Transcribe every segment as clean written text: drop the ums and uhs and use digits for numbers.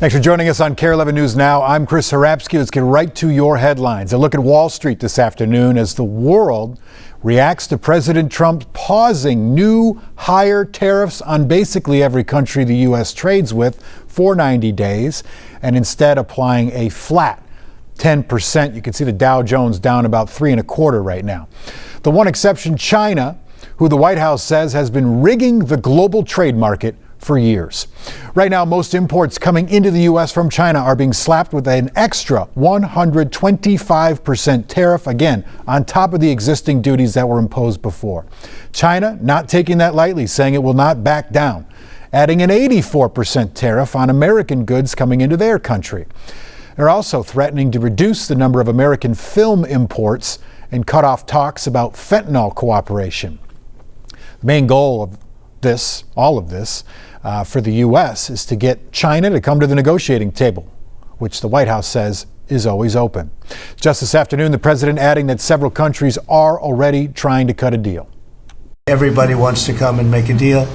Thanks for joining us on KARE 11 News Now. I'm Chris Harapsky. Let's get right to your headlines. A look at Wall Street this afternoon as the world reacts to President Trump pausing new higher tariffs on basically every country the U.S. trades with for 90 days and instead applying a flat 10%. You can see the Dow Jones down about 3.25 right now. The one exception, China, who the White House says has been rigging the global trade market for years. Right now, most imports coming into the U.S. from China are being slapped with an extra 125% tariff, again, on top of the existing duties that were imposed before. China not taking that lightly, saying it will not back down, adding an 84% tariff on American goods coming into their country. They're also threatening to reduce the number of American film imports and cut off talks about fentanyl cooperation. The main goal of all of this, for the U.S. is to get China to come to the negotiating table, which the White House says is always open. Just this afternoon, the president adding that several countries are already trying to cut a deal. Everybody wants to come and make a deal,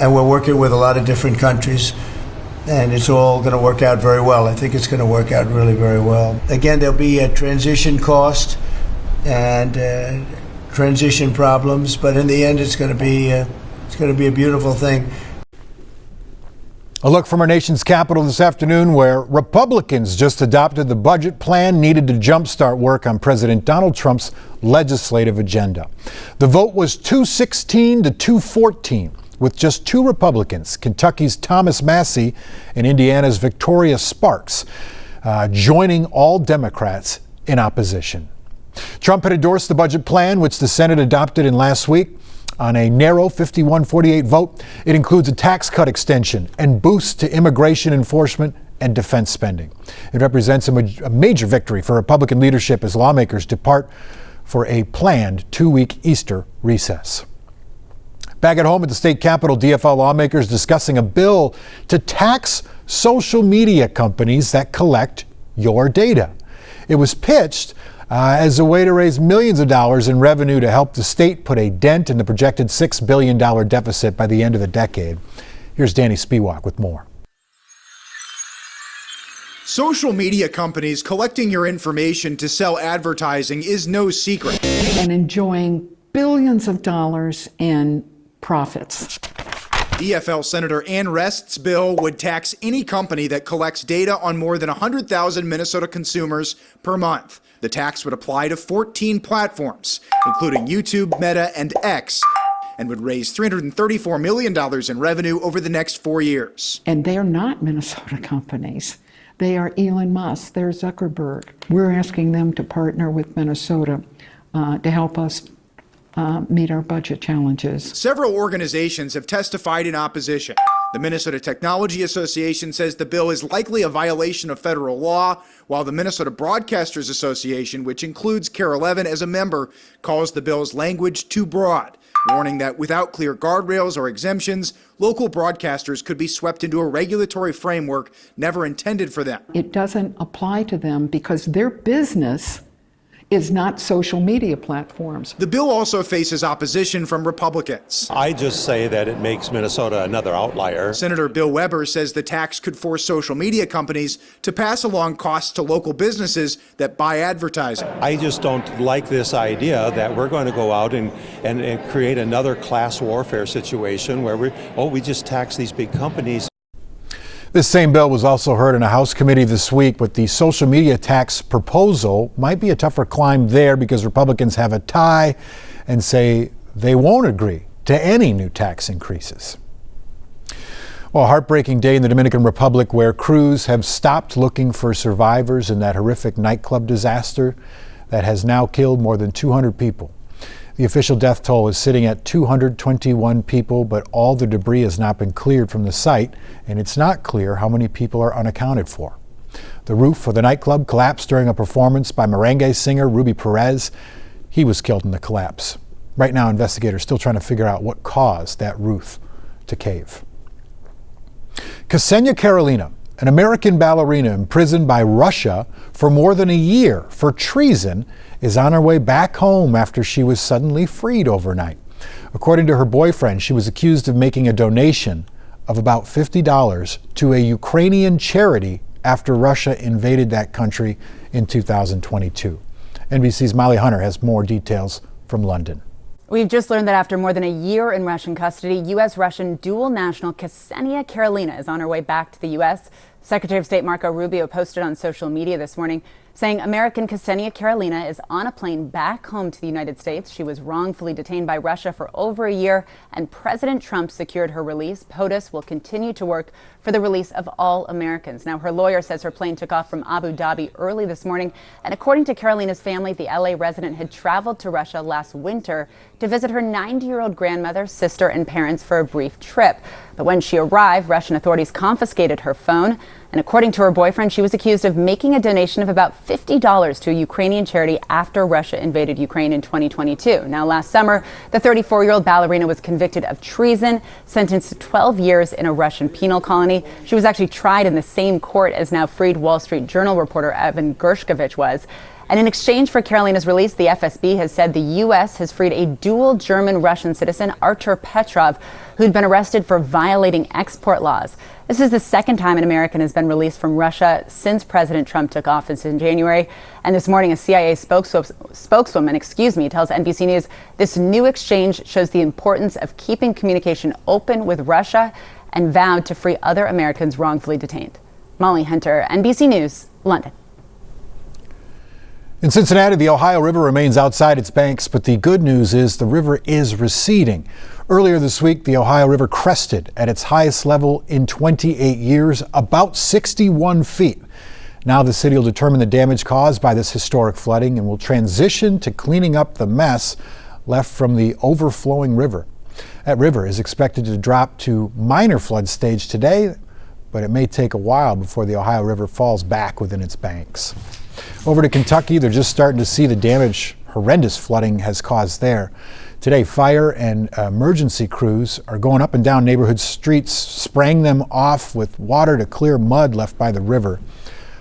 and we're working with a lot of different countries, and it's all going to work out very well. I think it's going to work out really very well. Again, there'll be a transition cost and transition problems, but in the end, it's going to be a beautiful thing. A look from our nation's capital this afternoon, where Republicans just adopted the budget plan needed to jumpstart work on President Donald Trump's legislative agenda. The vote was 216 to 214, with just two Republicans, Kentucky's Thomas Massie and Indiana's Victoria Sparks, joining all Democrats in opposition. Trump had endorsed the budget plan, which the Senate adopted in last week. On a narrow 51-48 vote, it includes a tax cut extension and boosts to immigration enforcement and defense spending. It represents a major victory for Republican leadership as lawmakers depart for a planned 2-week Easter recess. Back at home at the state capitol, DFL lawmakers discussing a bill to tax social media companies that collect your data. It was pitched as a way to raise millions of dollars in revenue to help the state put a dent in the projected $6 billion deficit by the end of the decade. Here's Danny Spiewak with more. Social media companies collecting your information to sell advertising is no secret. And enjoying billions of dollars in profits. DFL Senator Ann Rest's bill would tax any company that collects data on more than 100,000 Minnesota consumers per month. The tax would apply to 14 platforms, including YouTube, Meta, and X, and would raise $334 million in revenue over the next 4 years. And they are not Minnesota companies. They are Elon Musk, they're Zuckerberg. We're asking them to partner with Minnesota to help us meet our budget challenges. Several organizations have testified in opposition. The Minnesota Technology Association says the bill is likely a violation of federal law, while the Minnesota Broadcasters Association, which includes KARE 11 as a member, calls the bill's language too broad, warning that without clear guardrails or exemptions, local broadcasters could be swept into a regulatory framework never intended for them. It doesn't apply to them because their business is not social media platforms. The bill also faces opposition from Republicans. I just say that it makes Minnesota another outlier. Senator Bill Weber says the tax could force social media companies to pass along costs to local businesses that buy advertising. I just don't like this idea that we're going to go out and create another class warfare situation where we just tax these big companies. This same bill was also heard in a House committee this week, but the social media tax proposal might be a tougher climb there because Republicans have a tie and say they won't agree to any new tax increases. Well, a heartbreaking day in the Dominican Republic where crews have stopped looking for survivors in that horrific nightclub disaster that has now killed more than 200 people. The official death toll is sitting at 221 people, but all the debris has not been cleared from the site, and it's not clear how many people are unaccounted for. The roof of the nightclub collapsed during a performance by merengue singer Ruby Perez. He was killed in the collapse. Right now, investigators are still trying to figure out what caused that roof to cave. Ksenia Karelina, an American ballerina imprisoned by Russia for more than a year for treason, is on her way back home after she was suddenly freed overnight. According to her boyfriend, she was accused of making a donation of about $50 to a Ukrainian charity after Russia invaded that country in 2022. NBC's Molly Hunter has more details from London. We've just learned that after more than a year in Russian custody, U.S.-Russian dual national Ksenia Karelina is on her way back to the U.S. Secretary of State Marco Rubio posted on social media this morning saying American Ksenia Karelina is on a plane back home to the United States. She was wrongfully detained by Russia for over a year, and President Trump secured her release. POTUS will continue to work for the release of all Americans. Now, her lawyer says her plane took off from Abu Dhabi early this morning, and according to Karelina's family, the LA resident had traveled to Russia last winter to visit her 90-year-old grandmother, sister, and parents for a brief trip. But when she arrived, Russian authorities confiscated her phone. And according to her boyfriend, she was accused of making a donation of about $50 to a Ukrainian charity after Russia invaded Ukraine in 2022. Now, last summer, the 34-year-old ballerina was convicted of treason, sentenced to 12 years in a Russian penal colony. She was actually tried in the same court as now freed Wall Street Journal reporter Evan Gershkovich was. And in exchange for Karelina's release, the FSB has said the U.S. has freed a dual German-Russian citizen, Artur Petrov, who'd been arrested for violating export laws. This is the second time an American has been released from Russia since President Trump took office in January. And this morning, a CIA spokeswoman, tells NBC News this new exchange shows the importance of keeping communication open with Russia and vowed to free other Americans wrongfully detained. Molly Hunter, NBC News, London. In Cincinnati, the Ohio River remains outside its banks, but the good news is the river is receding. Earlier this week, the Ohio River crested at its highest level in 28 years, about 61 feet. Now the city will determine the damage caused by this historic flooding and will transition to cleaning up the mess left from the overflowing river. That river is expected to drop to minor flood stage today, but it may take a while before the Ohio River falls back within its banks. Over to Kentucky, they're just starting to see the damage horrendous flooding has caused there. Today, fire and emergency crews are going up and down neighborhood streets, spraying them off with water to clear mud left by the river.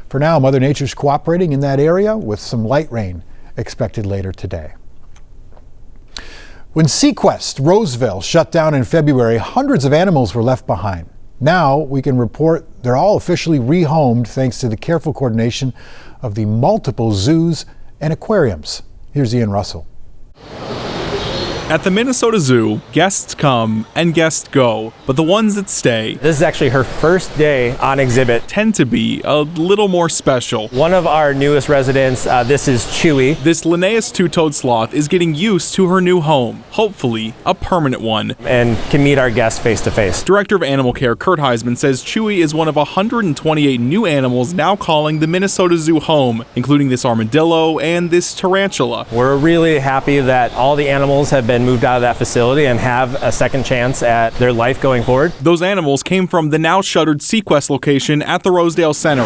For now, Mother Nature's cooperating in that area with some light rain expected later today. When Sequest Roseville shut down in February, hundreds of animals were left behind. Now we can report they're all officially rehomed thanks to the careful coordination of the multiple zoos and aquariums. Here's Ian Russell. At the Minnesota Zoo, guests come and guests go, but the ones that stay, This is actually her first day on exhibit. tend to be a little more special. One of our newest residents, this is Chewy. This Linnaeus two-toed sloth is getting used to her new home, hopefully a permanent one. And can meet our guests face to face. Director of Animal Care Kurt Heisman says Chewy is one of 128 new animals now calling the Minnesota Zoo home, including this armadillo and this tarantula. We're really happy that all the animals have been moved out of that facility and have a second chance at their life going forward. Those animals came from the now shuttered Sequest location at the Rosedale Center.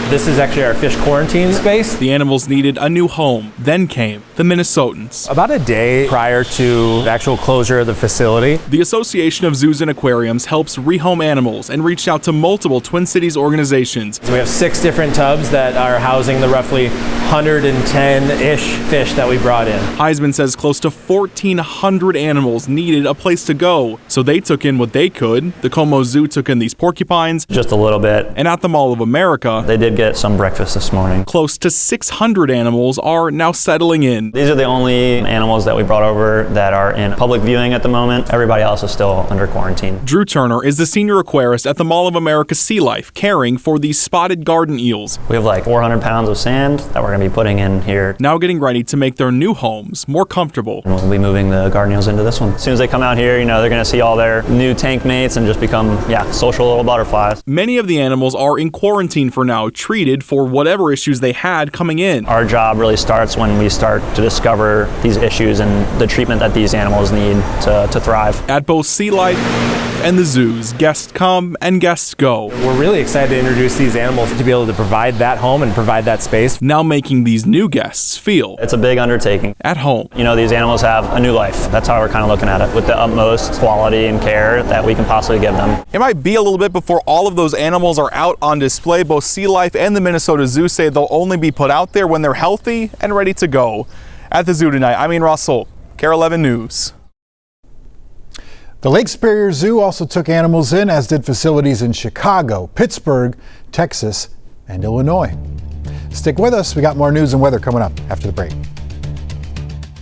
This is actually our fish quarantine space. The animals needed a new home. Then came the Minnesotans. About a day prior to the actual closure of the facility, The Association of Zoos and Aquariums helps rehome animals and reached out to multiple Twin Cities organizations. we have 6 different tubs that are housing the roughly 110-ish fish that we brought in. Heisman says close to 1,400 animals needed a place to go, so they took in what they could. The Como Zoo took in these porcupines, Just a little bit. and at the Mall of America, They did get some breakfast this morning. close to 600 animals are now settling in. These are the only animals that we brought over that are in public viewing at the moment. Everybody else is still under quarantine. Drew Turner is the senior aquarist at the Mall of America Sea Life, caring for these spotted garden eels, We have like 400 pounds of sand that we're going to be putting in here. now getting ready to make their new homes more comfortable. And we'll be moving the garden eels into this one. As soon as they come out here, they're going to see all their new tank mates and just become, social little butterflies. Many of the animals are in quarantine for now, treated for whatever issues they had coming in. Our job really starts when we start to discover these issues and the treatment that these animals need to thrive. At both Sea Life and the zoos, guests come and guests go, We're really excited to introduce these animals to be able to provide that home and provide that space. now making these new guests feel It's a big undertaking. at home. These animals have a new life. That's how we're kind of looking at it, with the utmost quality and care that we can possibly give them. It might be a little bit before all of those animals are out on display. Both Sea Life and the Minnesota Zoo say they'll only be put out there when they're healthy and ready to go. At the zoo tonight, I'm Ian Russell, KARE 11 News. The Lake Superior Zoo also took animals in, as did facilities in Chicago, Pittsburgh, Texas, and Illinois. Stick with us. We got more news and weather coming up after the break.